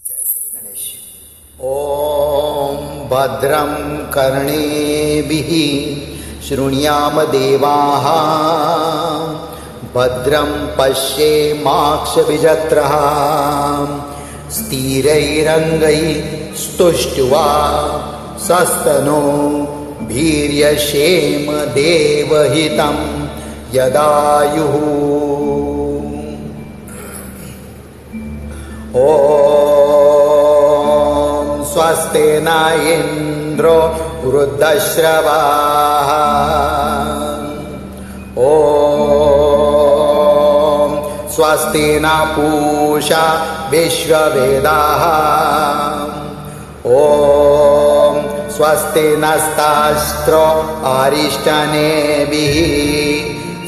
ॐ भद्रं कर्णेभिः शृणुयाम देवाः भद्रं पश्येमाक्षभिजत्रः स्थिरैरङ्गैस्तुष्ट्वा सस्तनो भीर्यशेम देवहितं यदायुः। ॐ स्वस्ति न इन्द्रो वृद्धश्रवाः। ॐ स्वस्ति न पूषा विश्ववेदाः। ॐ स्वस्ति नस्तास्त्रो अरिष्टनेमिः।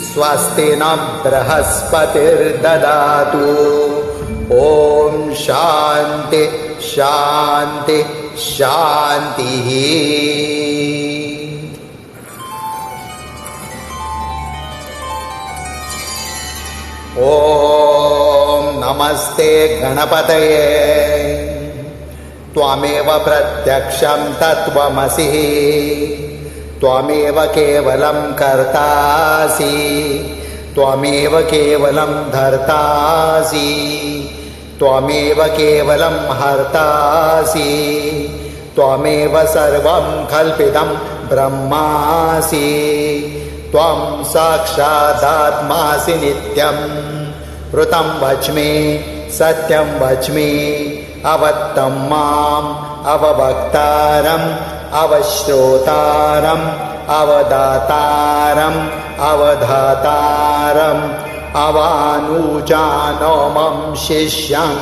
स्वस्ति न बृहस्पतिर्ददातु। ॐ शान्ति शान्ति शान्तिः। ॐ नमस्ते गणपतये त्वमेव प्रत्यक्षं तत्त्वमसि त्वमेव केवलं कर्तासि त्वमेव केवलं धर्तासि त्वमेव केवलं हर्तासि त्वमेव सर्वं कल्पितं ब्रह्मासि त्वं साक्षादात्मासि नित्यं ऋतं वच्मि सत्यं वच्मि अवत्तं माम् अववक्तारम् अवश्रोतारम् अवदातारम् अवधातारम् अवानुजानोमं शिष्यम्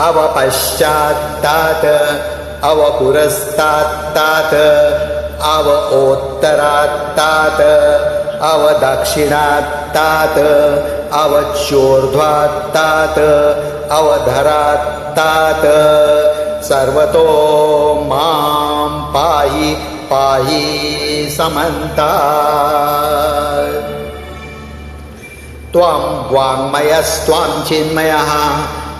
अवपश्चात्तात् अवपुरस्तात्तात् अवोत्तरात्तात् अवदक्षिणात्तात् अवचोर्ध्वात्तात् अवधरात्तात् सर्वतो मां पाहि पाहि समन्तात्। त्वं वाङ्मयस्त्वं चिन्मयः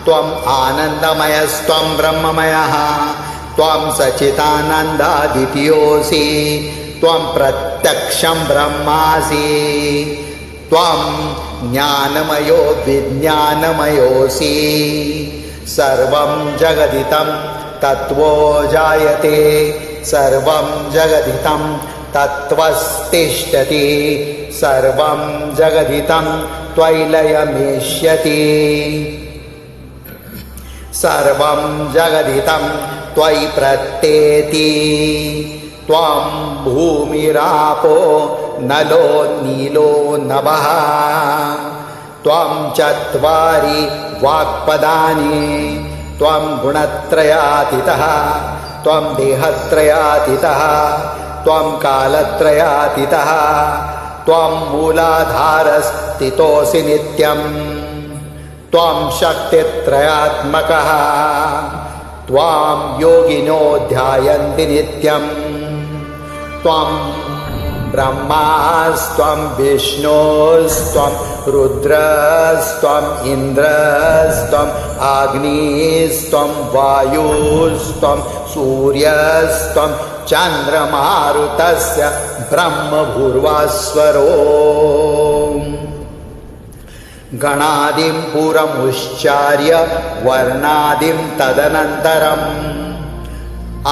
त्वम् आनन्दमयस्त्वं ब्रह्ममयः त्वं सच्चिदानन्दादित्योऽसि त्वं प्रत्यक्षं ब्रह्मासि त्वं ज्ञानमयो विज्ञानमयोऽसि सर्वं जगदितं तत्त्वो जायते सर्वं जगदितं तत्त्वस्तिष्ठति सर्वं जगदितं त्वयि लयमेष्यति सर्वं जगदितं त्वयि प्रत्येति त्वं भूमिरापो नलो नीलो नभः त्वं चत्वारि वाक्पदानि त्वं गुणत्रयातीतः त्वं देहत्रयातीतः त्वं कालत्रयातीतः त्वं मूलाधारस्थितोऽसि नित्यं त्वं शक्तित्रयात्मकः त्वां योगिनो ध्यायन्ति नित्यं त्वं ब्रह्मास्त्वं विष्णुस्त्वं रुद्रस्त्वम् इन्द्रस्त्वम् अग्निस्त्वं वायुस्त्वं सूर्यस्त्वं चन्द्रमारुतस्य ब्रह्मभूर्वास्वरो गणादिं पुरमुच्चार्य वर्णादिं तदनन्तरम्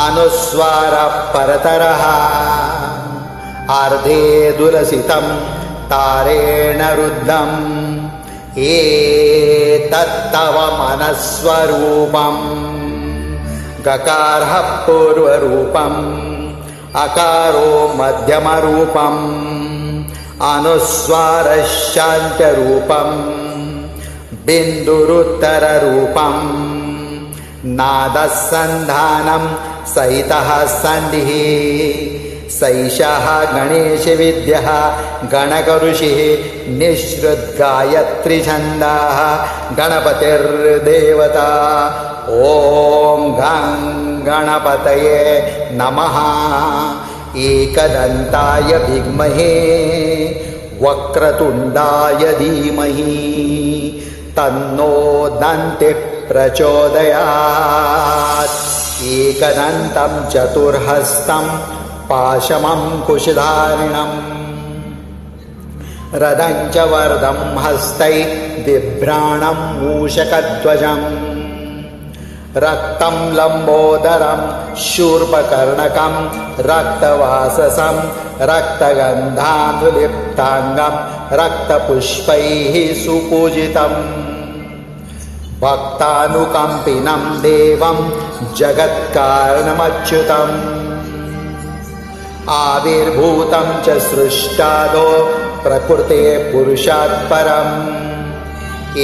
अनुस्वारः परतरः अर्धे दुलसितं तारेण रुद्धम् एतत्तव मनस्वरूपम् गकारः पूर्वरूपम् अकारो मध्यमरूपम् अनुस्वारः शान्तरूपम् बिन्दुरुत्तररूपम् नादः सन्धानं सहितः सन्धिः सैषः गणेशविद्यः गणकऋषिः निःसृद्गायत्रीछन्दः गणपतिर्देवता। ॐ गं गणपतये नमः। एकदन्ताय विद्महे वक्रतुण्डाय धीमहि तन्नो दन्तिः प्रचोदयात् एकदन्तं चतुर्हस्तं पाशमं कुशधारिणम् रदं च वर्धं हस्तै बिभ्राणं मूषकध्वजम् रक्तं लम्बोदरं शूर्पकर्णकं रक्तवाससं रक्तगन्धानुलिप्ताङ्गं रक्तपुष्पैः सुपूजितम् भक्तानुकम्पिनं देवं जगत्कारणमच्युतम् आविर्भूतं च सृष्टादो प्रकृते पुरुषात् परम्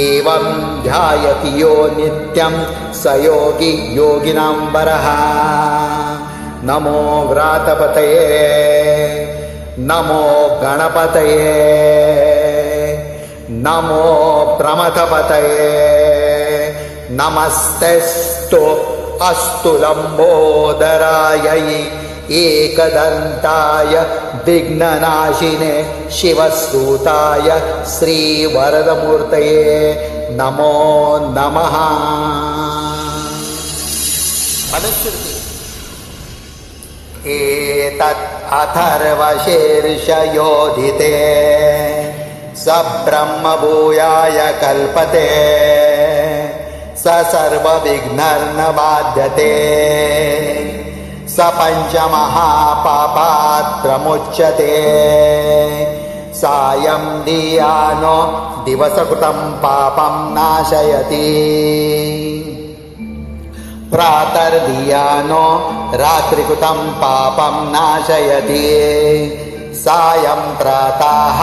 एवं ध्यायति यो नित्यं स योगी योगिनां वरः नमो व्रातपतये नमो गणपतये नमो प्रमथपतये नमस्तेस्तु अस्तु लम्बोदरायै एकदन्ताय विघ्ननाशिने शिवसूताय श्रीवरदमूर्तये नमो नमः। फलश्रुति एतत् अथर्वशीर्षयोधिते स ब्रह्मभूयाय कल्पते स सर्वविघ्नर्न बाध्यते स पञ्चमहापापात् प्रमुच्यते सायं दीयानो दिवसकृतं पापं नाशयति प्रातर्दीयानो रात्रिकृतं पापं नाशयति सायं प्रातः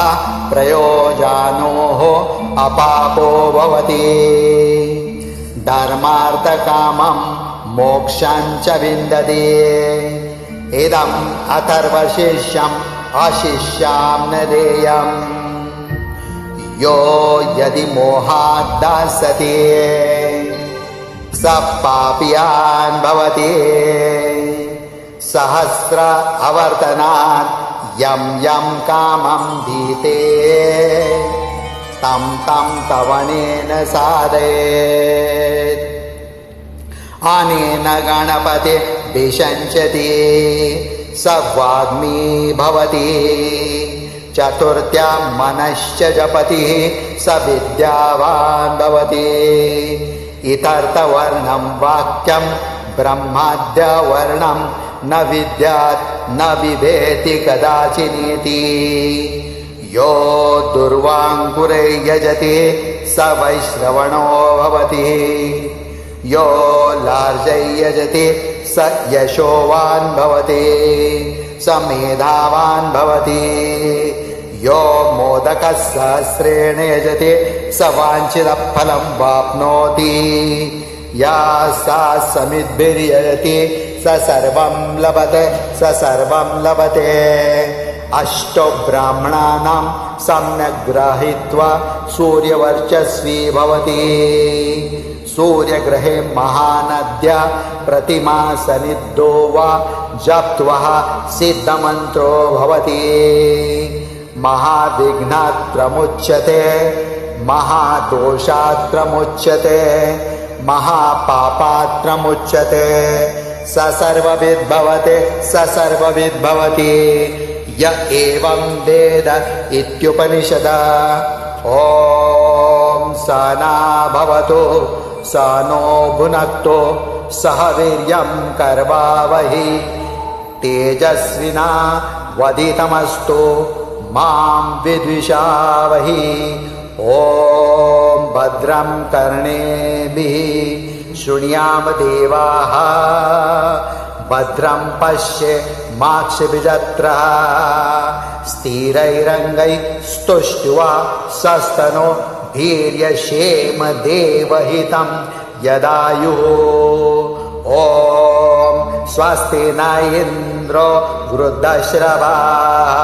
प्रयोजानोः अपापो भवति धर्मार्थकामं मोक्षं च विन्दति इदम् अथर्वशीर्षम् अशिष्यां न देयम् यो यदि मोहात् दास्यति स पापीयान् भवति सहस्र अवर्तनात् यं यं कामं दीते तं तं कवनेन साधयेत् अनेन गणपति विषञ्चति स वाग्मी भवति चतुर्थ्यां मनश्च जपति स विद्यावान् भवति इतर्थवर्णं वाक्यं ब्रह्माद्यवर्णं न विद्यात् न बिभेति कदाचिनीति यो दुर्वाङ्कुरे यजति स वैश्रवणो भवति यो लार्जै यजति स यशोवान् भवति स मेधावान् भवति यो मोदकः सहस्रेण यजति स वाञ्छितफलं वाप्नोति या सा समिद्भिर्यजति स सर्वं लभते स सर्वं लभते अष्टो ब्राह्मणानां सम्यक् गृहीत्वा सूर्यवर्चस्वी भवति सूर्यग्रहे महानद्या प्रतिमा सन्निधो वा जप्त्वा सिद्धमन्त्रो भवति महाविघ्नात् प्रमुच्यते महादोषात् प्रमुच्यते महापापात् प्रमुच्यते स सर्वविद् भवति स सर्वविद् भवति य एवं वेद इत्युपनिषदा ॐ सहना भवतु सनो भुनक्तु सह वीर्यं कर्वावहि तेजस्विना वधितमस्तु मां विद्विषावहि ॐ भद्रं कर्णेभिः शृणुयाम देवाः भद्रं पश्येमाक्षभिजत्रः स्थिरैरङ्गैस्तुष्ट्वा सस्तनो धीर्यक्षेम देवहितं यदायुः ॐ स्वस्ति न इन्द्रो वृद्धश्रवाः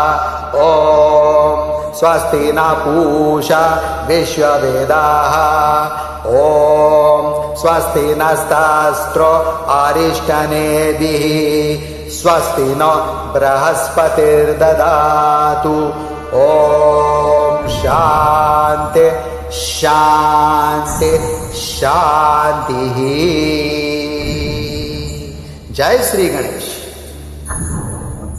ॐ स्वस्ति न पूषा विश्ववेदाः ॐ स्वस्ति नस्तास्त्रो अरिष्टनेभिः स्वस्ति नो बृहस्पतिर्ददातु ॐ शान्ति शान्ति शांति। जय श्री गणेश।